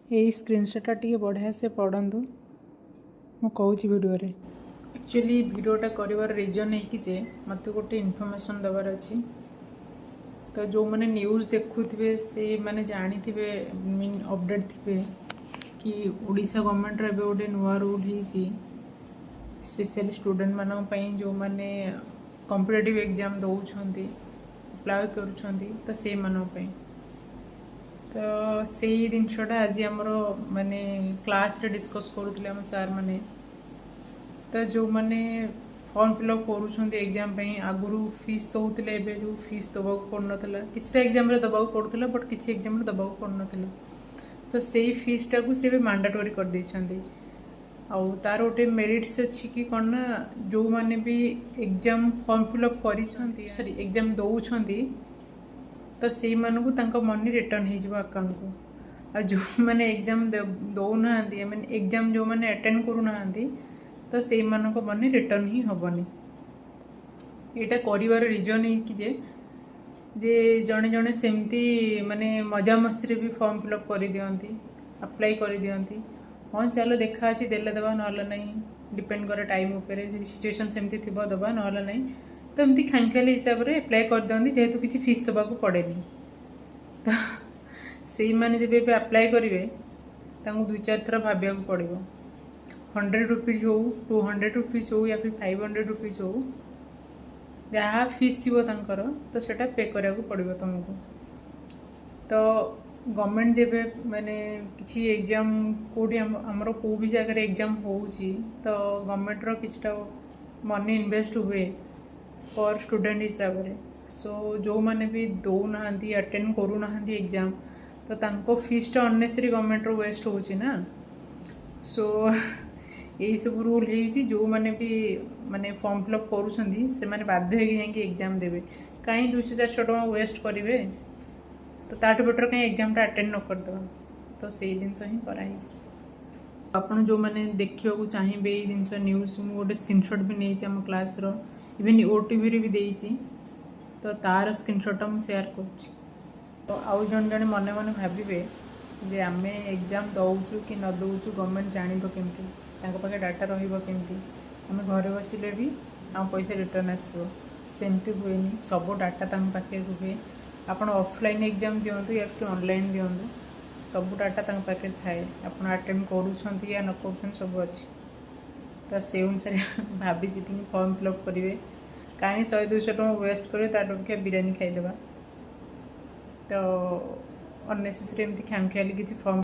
यही screenshot T बढ़िया से पढ़ु मु कहूँ वीडियो एक्चुअली वीडियोटा कर रिजन है कि मत गोटे इनफॉरमेशन दबार अच्छी तो जो मैंने न्यूज़ देखुवे से मैंने जानी थे मीन अपडेट थे कि ओडिशा गवर्नमेंट रे गोटे नुआ रूल है स्पेशली स्टूडेंट मानी जो मैंने कॉम्पिटिटिव एग्जाम दौरान अप्लाई कर से मानी तो से जिनटा आज आमर माने क्लास रे डिस्कस करुले आम सार माने तो जो मैंने फॉर्म फिलअप करुँच एग्जाम आगुरी फीस दौले जो फीस दबाक पड़ ना किसी एग्जाम दबाक पड़ूला बट किसी एग्जाम दबाक पड़ ना तो से फीसटा को सी मैंडेटरी कर देछंती आउ तार गोटे मेरिट्स अच्छी कि कौन ना जो मैंने भी एग्जाम फॉर्म फिलअप कर सॉरी एग्जाम दौरान तो से मानू मनी रिटर्न हो अकाउंट को जो मैंने exam Dauna I mean exam जो मैंने अटेंड करूना तो से मनी रिटर्न ही हेनी यहाँ कर रिजन है कि जे जड़े जड़े सेमती माने मजा मस्ती भी फॉर्म फिलअप कर दियंती अप्लाई कर दियंती हाँ चलो देखा अच्छी देले दबा ना डिपेंड करे टाइम उपर सिचुएशन सेमती थी दबा ना तो एमती खामखियाली हिसाब से अप्लाई कर दिखती जेहेतु किसी फीस दबाक पड़े तो से मैंने जब भी अप्लाई करेंगे दुई चार थर भाविया पड़ो 100 रुपीज़ हो 200 रुपीज़ हो या फिर 500 रुपीज़ हो जहाँ फीस थी तो सेटा पे करा पड़ो तुमको तो गवर्नमेंट जब मैंने किसी एग्जाम कौटी आमर कौ भी जगह एग्जाम हो तो गवर्नमेंटर किछटा मनी इन्वेस्ट हुए पर स्टूडेंट हिसाब से सो जो मैंने भी दौना अटेंड करूना एग्जाम तो तांको फीसटा अननेसेसरी गवर्नमेंट वेस्ट होना सो यही सब रूल है जो मैंने भी माने फॉर्म फिलअप करुँच से मैंने बाध्य होगी एग्जाम देवे कहीं 200-400 टका वेस्ट करेंगे तो ताठू बेटर कहीं एग्जामटा अटेंड न करदे तो से जिनस ही कराई आपन जो मैंने देखा चाहिए ये जिनस न्यूज़ मुझे गोटे स्क्रीनशॉट भी नहीं आम क्लास इवन ओटीवी रे भी देइछि तो तार स्क्रीनशॉट मुझे शेयर कर तो आउ जन जन मन मन भावे जे आम एग्जाम दौचु कि न दौचु गवर्नमेंट जान केमती पाखे डाटा रही आम घर बसिले भी आम पैसा रिटर्न आसो सेमती हुए सब डाटा पाखे रुहे आपड़ ऑफलाइन एग्जाम दिंतु या फिर ऑनलाइन दिंतु सब डाटा पाखे थाए आप अटेंड करुँच या न कर सब अच्छी तो से अनुसार भाभी फॉर्म फिलअप करेंगे कहीं 100-200 टका वेस्ट करेंगे ताकि बिरयानी खाईदेवा तो अननेसेसरी एमती खामखियाली किसी फॉर्म